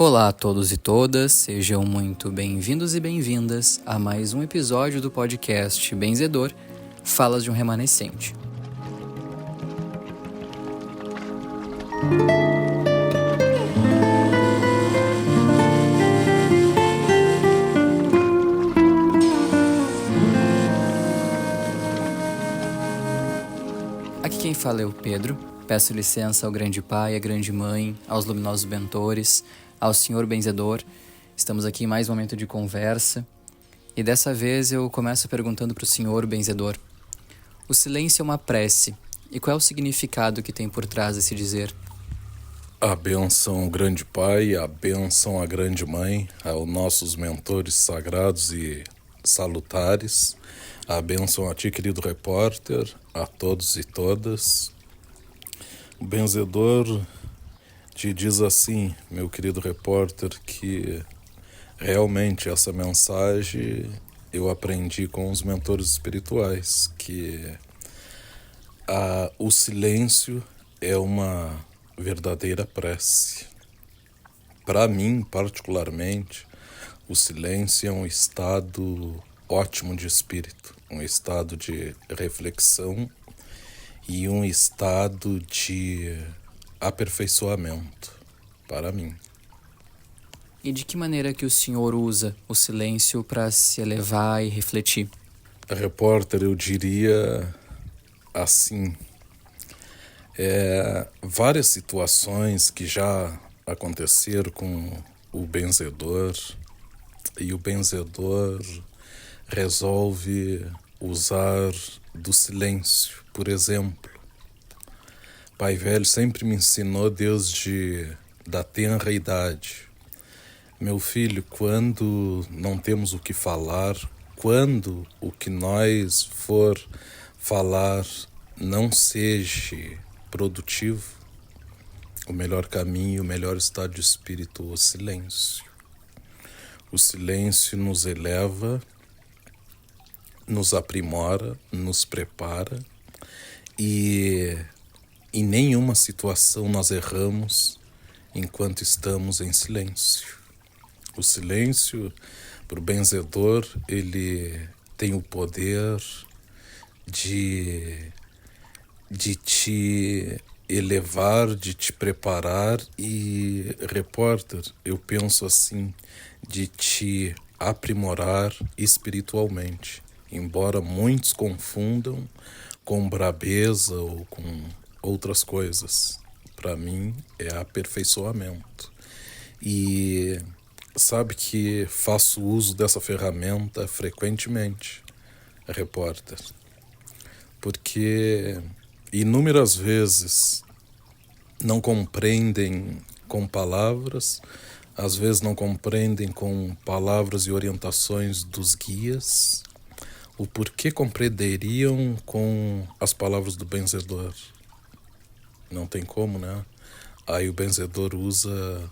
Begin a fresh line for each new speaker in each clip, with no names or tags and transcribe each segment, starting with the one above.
Olá a todos e todas, sejam muito bem-vindos e bem-vindas a mais um episódio do podcast Benzedor, Falas de um Remanescente. Aqui quem fala é o Pedro. Peço licença ao grande pai, à grande mãe, aos luminosos bentores, ao senhor benzedor. Estamos aqui em mais um momento de conversa. E dessa vez eu começo perguntando para o senhor benzedor. O silêncio é uma prece. E qual é o significado que tem por trás desse dizer?
A bênção ao grande pai, a bênção à grande mãe, aos nossos mentores sagrados e salutares. A bênção a ti, querido repórter, a todos e todas. O benzedor te diz assim, meu querido repórter, que realmente essa mensagem eu aprendi com os mentores espirituais, que o silêncio é uma verdadeira prece. Para mim, particularmente, o silêncio é um estado ótimo de espírito, um estado de reflexão e um estado de aperfeiçoamento, para mim.
E de que maneira que o senhor usa o silêncio para se elevar e refletir?
Repórter, eu diria assim, várias situações que já aconteceram com o benzedor, e o benzedor resolve usar do silêncio. Por exemplo, Pai Velho sempre me ensinou desde da tenra idade: meu filho, quando não temos o que falar, quando o que nós for falar não seja produtivo, o melhor caminho, o melhor estado de espírito, o silêncio. O silêncio nos eleva, nos aprimora, nos prepara, e em nenhuma situação nós erramos enquanto estamos em silêncio. O silêncio, para o benzedor, ele tem o poder de te elevar, de te preparar e, repórter, eu penso assim, de te aprimorar espiritualmente. Embora muitos confundam com brabeza ou com outras coisas, para mim é aperfeiçoamento. E sabe que faço uso dessa ferramenta frequentemente, repórter, porque inúmeras vezes não compreendem com palavras, às vezes não compreendem com palavras e orientações dos guias, o porquê compreenderiam com as palavras do benzedor. Não tem como, né? Aí o benzedor usa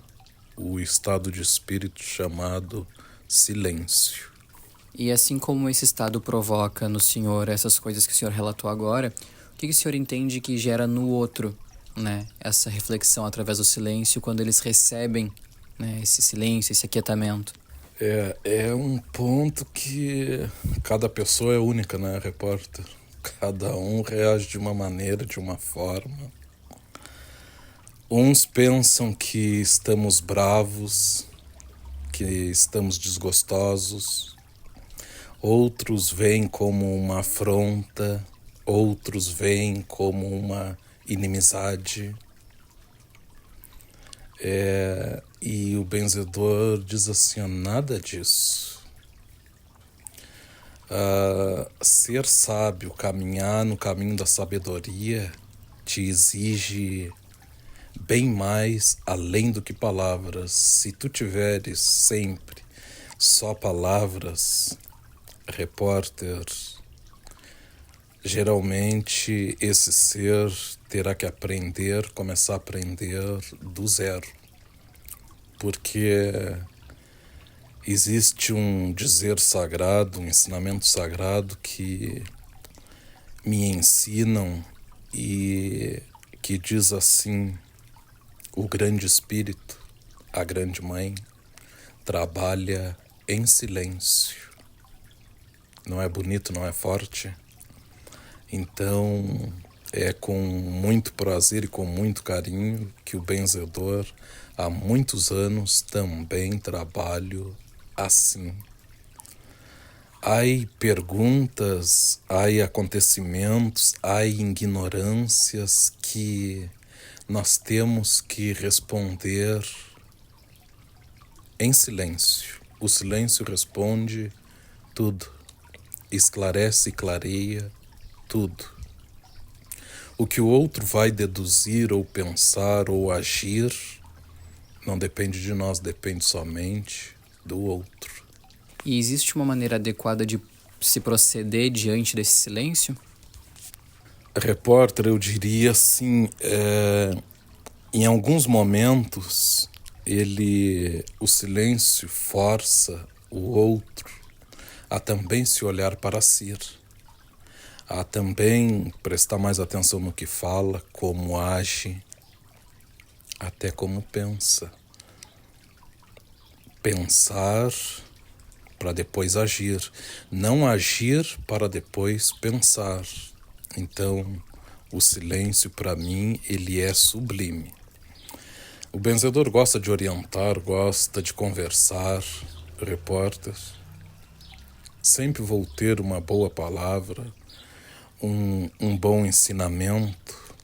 o estado de espírito chamado silêncio.
E assim como esse estado provoca no senhor essas coisas que o senhor relatou agora, o que o senhor entende que gera no outro, né, essa reflexão através do silêncio quando eles recebem, né, esse silêncio, esse aquietamento?
É um ponto que cada pessoa é única, né, repórter? Cada um reage de uma maneira, de uma forma. Uns pensam que estamos bravos, que estamos desgostosos. Outros veem como uma afronta, outros veem como uma inimizade. E o benzedor diz assim, nada disso. Ser sábio, caminhar no caminho da sabedoria, te exige bem mais além do que palavras. Se tu tiveres sempre só palavras, repórter, geralmente esse ser terá que começar a aprender do zero. Porque existe um dizer sagrado, um ensinamento sagrado que me ensinam e que diz assim: o grande espírito a grande mãe, trabalha em silêncio. Não é bonito, não é forte? Então, é com muito prazer e com muito carinho que o benzedor, há muitos anos, também trabalho assim. Há perguntas, há acontecimentos, há ignorâncias que nós temos que responder em silêncio. O silêncio responde tudo, esclarece e clareia tudo. O que o outro vai deduzir ou pensar ou agir não depende de nós, depende somente do outro.
E existe uma maneira adequada de se proceder diante desse silêncio?
Repórter, eu diria assim, em alguns momentos o silêncio força o outro a também se olhar para si, a também prestar mais atenção no que fala, como age, até como pensa. Pensar para depois agir, não agir para depois pensar. Então, o silêncio para mim, ele é sublime. O benzedor gosta de orientar, gosta de conversar, repórter. Sempre vou ter uma boa palavra, um bom ensinamento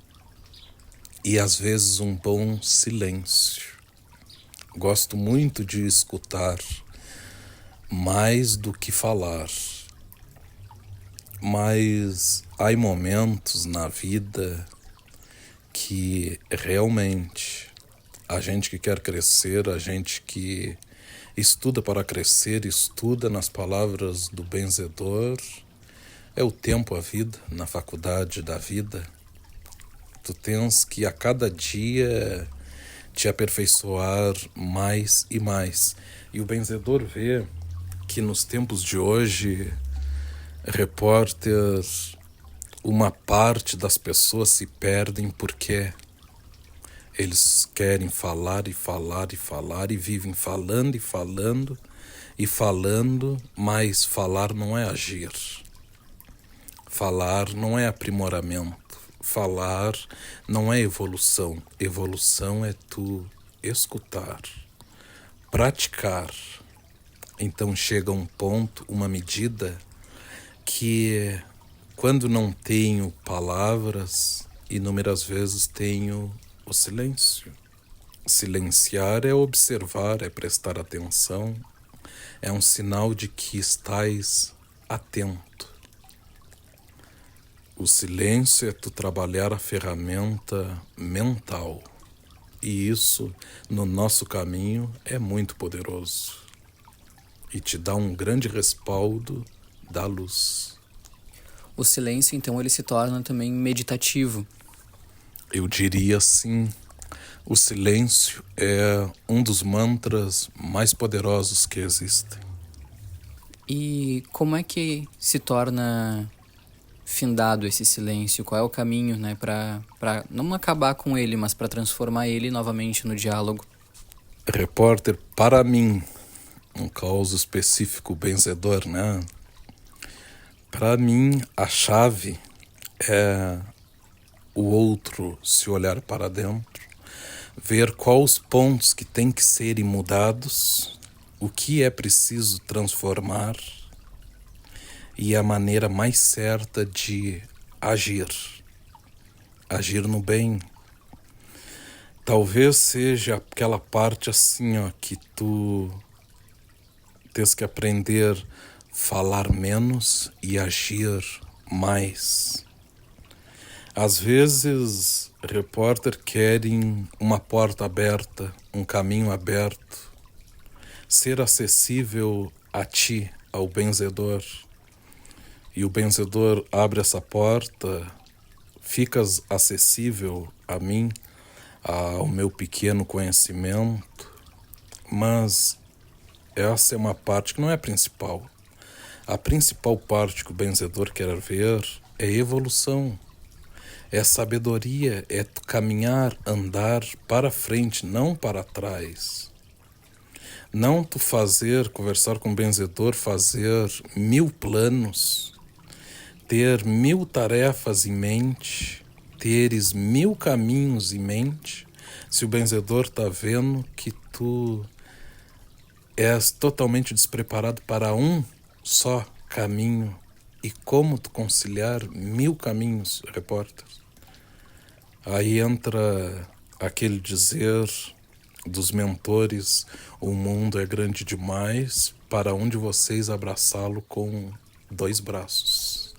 e às vezes um bom silêncio. Gosto muito de escutar, mais do que falar. Mas há momentos na vida que realmente a gente que quer crescer, a gente que estuda para crescer, estuda nas palavras do benzedor, é o tempo, a vida, na faculdade da vida. Tu tens que a cada dia te aperfeiçoar mais e mais. E o benzedor vê que nos tempos de hoje, repórter, uma parte das pessoas se perdem porque eles querem falar e falar e falar e vivem falando e falando e falando, mas falar não é agir. Falar não é aprimoramento. Falar não é evolução. Evolução é tu escutar, praticar. Então chega um ponto, uma medida, que quando não tenho palavras, inúmeras vezes tenho o silêncio. Silenciar é observar, é prestar atenção, é um sinal de que estás atento. O silêncio é tu trabalhar a ferramenta mental. E isso, no nosso caminho, é muito poderoso. E te dá um grande respaldo da luz.
O silêncio, então, ele se torna também meditativo.
Eu diria assim, o silêncio é um dos mantras mais poderosos que existem.
E como é que se torna findado esse silêncio? Qual é o caminho, né, para não acabar com ele, mas para transformar ele novamente no diálogo?
Repórter, para mim, um caso específico benzedor, né? Para mim, a chave é o outro se olhar para dentro, ver quais os pontos que têm que serem mudados, o que é preciso transformar e a maneira mais certa de agir. Agir no bem. Talvez seja aquela parte assim, ó, que tu tens que aprender a falar menos e agir mais. Às vezes, repórter querem uma porta aberta, um caminho aberto, ser acessível a ti, ao benzedor. E o benzedor abre essa porta, ficas acessível a mim, ao meu pequeno conhecimento, mas essa é uma parte que não é a principal. A principal parte que o benzedor quer ver é evolução, é sabedoria, é caminhar, andar para frente, não para trás. Não tu conversar com o benzedor, fazer 1000 planos, ter 1000 tarefas em mente, teres 1000 caminhos em mente, se o benzedor tá vendo que tu és totalmente despreparado para um só caminho. E como tu conciliar 1000 caminhos, repórter? Aí entra aquele dizer dos mentores: o mundo é grande demais para um de vocês abraçá-lo com 2 braços.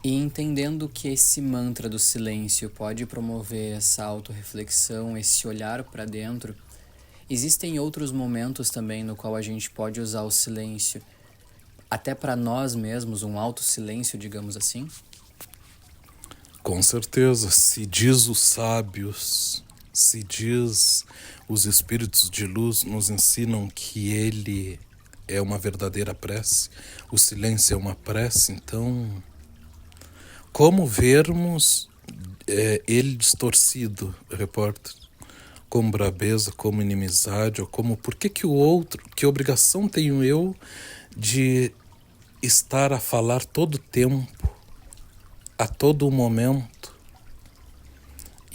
E entendendo que esse mantra do silêncio pode promover essa autorreflexão, esse olhar para dentro, existem outros momentos também no qual a gente pode usar o silêncio, até para nós mesmos, um auto-silêncio, digamos assim?
Com certeza, se diz os sábios, se diz os espíritos de luz, nos ensinam que ele é uma verdadeira prece, o silêncio é uma prece, então como vermos ele distorcido, repórter, como brabeza, como inimizade, ou como por que o outro, que obrigação tenho eu de estar a falar todo o tempo, a todo momento,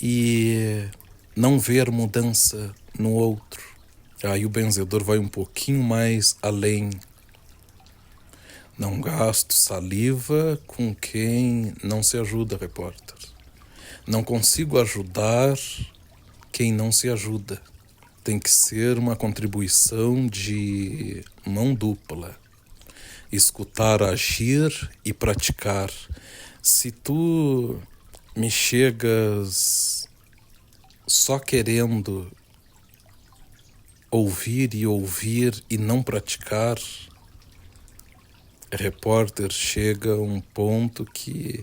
e não ver mudança no outro. Aí o benzedor vai um pouquinho mais além. Não gasto saliva com quem não se ajuda, repórter. Não consigo ajudar quem não se ajuda. Tem que ser uma contribuição de mão dupla. Escutar, agir e praticar. Se tu me chegas só querendo ouvir e não praticar, repórter, chega a um ponto que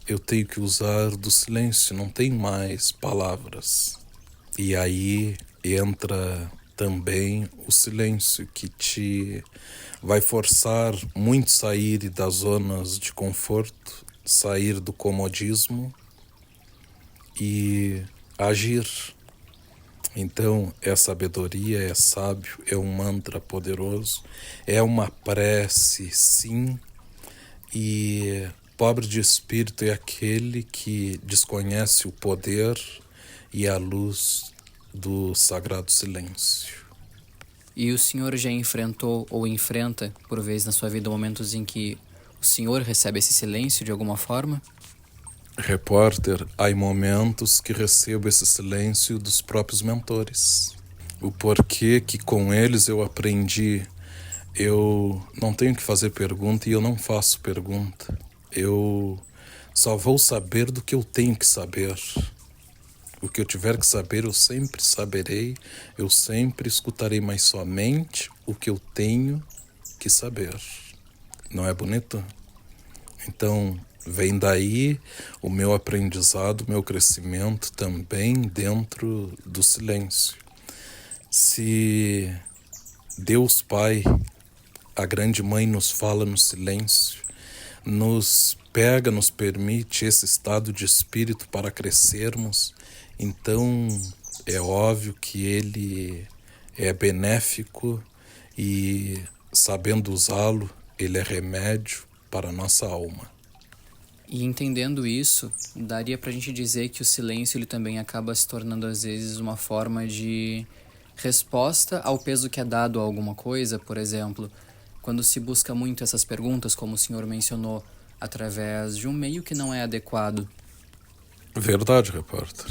eu tenho que usar do silêncio, não tem mais palavras. E aí entra também o silêncio, que te vai forçar muito sair das zonas de conforto, sair do comodismo e agir. Então é sabedoria, é sábio, é um mantra poderoso, é uma prece, sim, e pobre de espírito é aquele que desconhece o poder e a luz do sagrado silêncio.
E o senhor já enfrentou ou enfrenta, por vezes na sua vida, momentos em que o senhor recebe esse silêncio de alguma forma?
Repórter, há momentos que recebo esse silêncio dos próprios mentores. O porquê que com eles eu aprendi. Eu não tenho que fazer pergunta e eu não faço pergunta. Eu só vou saber do que eu tenho que saber. O que eu tiver que saber, eu sempre saberei. Eu sempre escutarei, mas somente o que eu tenho que saber. Não é bonito? Então, vem daí o meu aprendizado, o meu crescimento também dentro do silêncio. Se Deus Pai, a grande mãe, nos fala no silêncio, nos pega, nos permite esse estado de espírito para crescermos, então é óbvio que ele é benéfico e, sabendo usá-lo, ele é remédio para a nossa alma.
E entendendo isso, daria pra gente dizer que o silêncio ele também acaba se tornando às vezes uma forma de resposta ao peso que é dado a alguma coisa, por exemplo, quando se busca muito essas perguntas, como o senhor mencionou, através de um meio que não é adequado.
Verdade, repórter.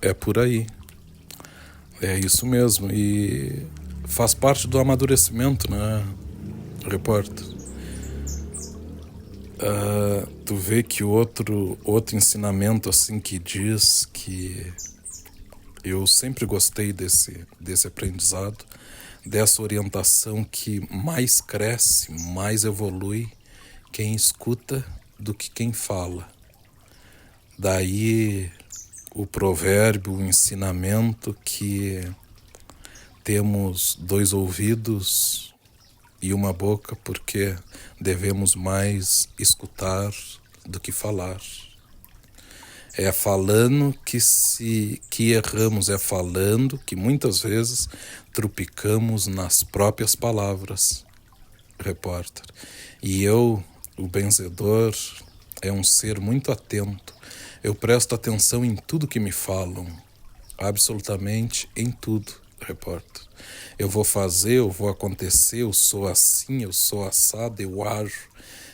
É por aí. É isso mesmo. E faz parte do amadurecimento, né, repórter? Tu vê que outro ensinamento assim que diz que eu sempre gostei desse aprendizado, dessa orientação, que mais cresce, mais evolui quem escuta do que quem fala. Daí o provérbio, o ensinamento que temos 2 ouvidos e uma boca, porque devemos mais escutar do que falar. É falando que erramos, é falando que muitas vezes tropicamos nas próprias palavras, repórter. E eu, o benzedor, é um ser muito atento. Eu presto atenção em tudo que me falam, absolutamente em tudo, repórter. Eu vou fazer, eu vou acontecer, eu sou assim, eu sou assado, eu ajo.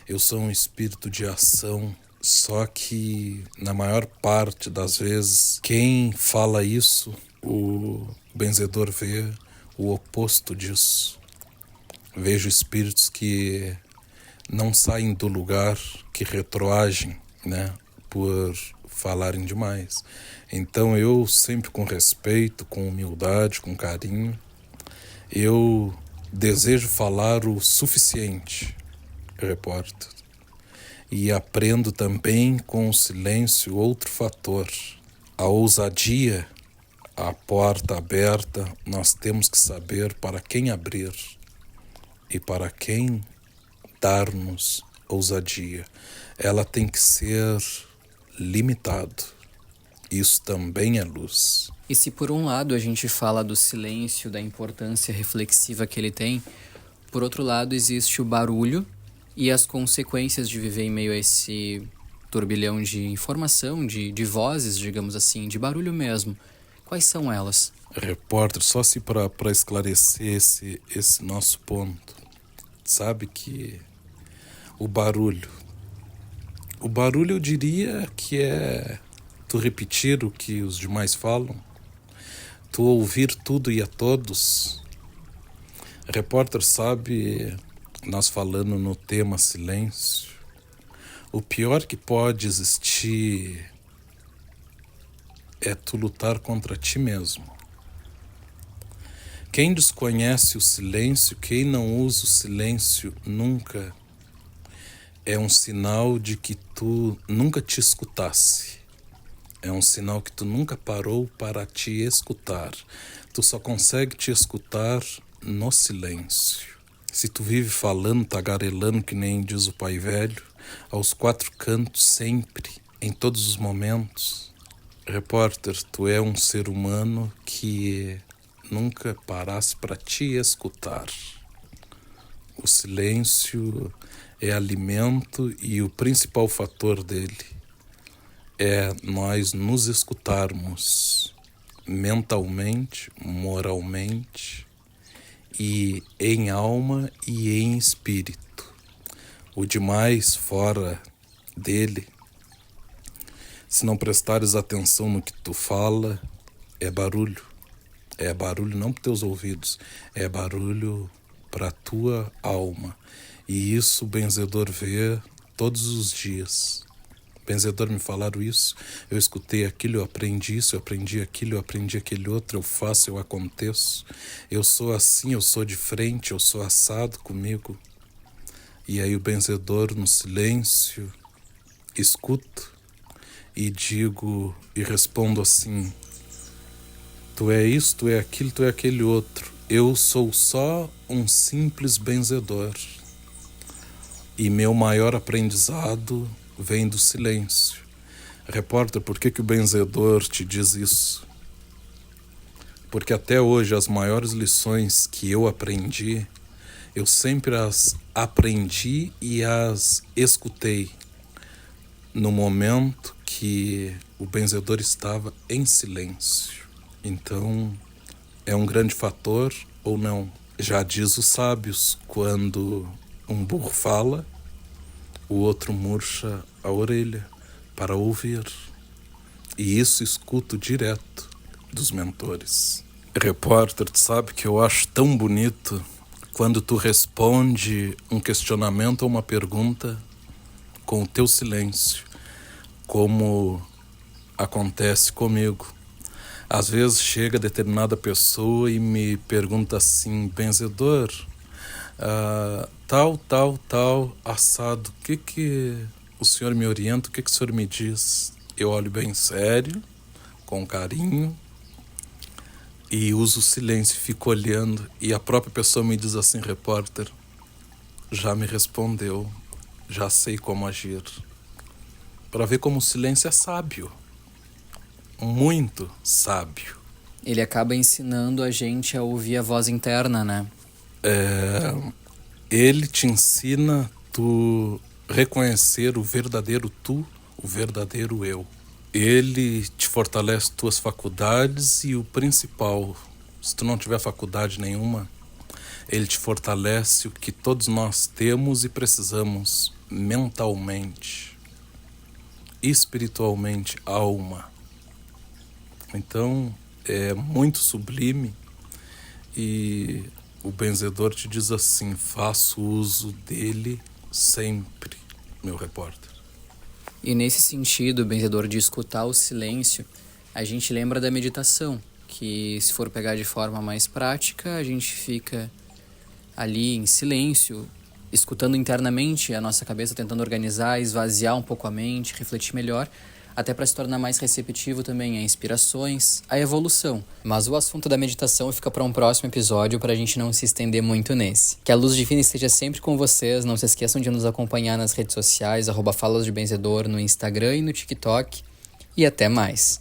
Eu sou um espírito de ação. Só que, na maior parte das vezes, quem fala isso, o benzedor vê o oposto disso. Vejo espíritos que não saem do lugar, que retroagem, né, por falarem demais. Então eu, sempre com respeito, com humildade, com carinho, eu desejo falar o suficiente, repórter. E aprendo também com o silêncio outro fator. A ousadia, a porta aberta, nós temos que saber para quem abrir e para quem dar-nos ousadia. Ela tem que ser limitado. Isso também é luz.
E se por um lado a gente fala do silêncio, da importância reflexiva que ele tem, por outro lado existe o barulho e as consequências de viver em meio a esse turbilhão de informação, de vozes, digamos assim, de barulho mesmo. Quais são elas?
Repórter, só se para esclarecer esse nosso ponto. Sabe que o barulho eu diria que é tu repetir o que os demais falam, tu ouvir tudo e a todos. Repórter, sabe, nós falando no tema silêncio, o pior que pode existir é tu lutar contra ti mesmo. Quem desconhece o silêncio, quem não usa o silêncio nunca, é um sinal de que tu nunca te escutasse. É um sinal que tu nunca parou para te escutar. Tu só consegue te escutar no silêncio. Se tu vive falando, tagarelando, que nem diz o pai velho, aos quatro cantos, sempre, em todos os momentos. Repórter, tu é um ser humano que nunca parasse para te escutar. O silêncio é alimento e o principal fator dele é nós nos escutarmos mentalmente, moralmente e em alma e em espírito. O demais fora dele, se não prestares atenção no que tu fala, é barulho. É barulho não para teus ouvidos, é barulho para tua alma. E isso o benzedor vê todos os dias. O benzedor me falaram isso, eu escutei aquilo, eu aprendi isso, eu aprendi aquilo, eu aprendi aquele outro, eu faço, eu aconteço. Eu sou assim, eu sou de frente, eu sou assado comigo. E aí o benzedor no silêncio, escuto e digo e respondo assim: tu é isso, tu é aquilo, tu é aquele outro. Eu sou só um simples benzedor. E meu maior aprendizado vem do silêncio. Repórter, por que o benzedor te diz isso? Porque até hoje as maiores lições que eu aprendi, eu sempre as aprendi e as escutei no momento que o benzedor estava em silêncio. Então, é um grande fator ou não? Já diz os sábios, quando um burro fala, o outro murcha a orelha para ouvir. E isso escuto direto dos mentores. Repórter, tu sabe que eu acho tão bonito quando tu responde um questionamento ou uma pergunta com o teu silêncio, como acontece comigo. Às vezes chega determinada pessoa e me pergunta assim: benzedor, tal, assado, o que o senhor me orienta, o que o senhor me diz? Eu olho bem sério, com carinho, e uso o silêncio, fico olhando, e a própria pessoa me diz assim: repórter, já me respondeu, já sei como agir. Para ver como o silêncio é sábio. muito sábio.
Ele acaba ensinando a gente a ouvir a voz interna, né?
Ele te ensina tu reconhecer o verdadeiro tu, o verdadeiro eu. Ele te fortalece tuas faculdades e o principal, se tu não tiver faculdade nenhuma, ele te fortalece o que todos nós temos e precisamos mentalmente, espiritualmente, alma. Então, é muito sublime e o benzedor te diz assim: faço uso dele sempre, meu repórter.
E nesse sentido, benzedor, de escutar o silêncio, a gente lembra da meditação, que se for pegar de forma mais prática, a gente fica ali em silêncio, escutando internamente a nossa cabeça, tentando organizar, esvaziar um pouco a mente, refletir melhor, até para se tornar mais receptivo também a inspirações, a evolução. Mas o assunto da meditação fica para um próximo episódio, para a gente não se estender muito nesse. Que a luz divina esteja sempre com vocês, não se esqueçam de nos acompanhar nas redes sociais, @falasdebenzedor no Instagram e no TikTok, e até mais.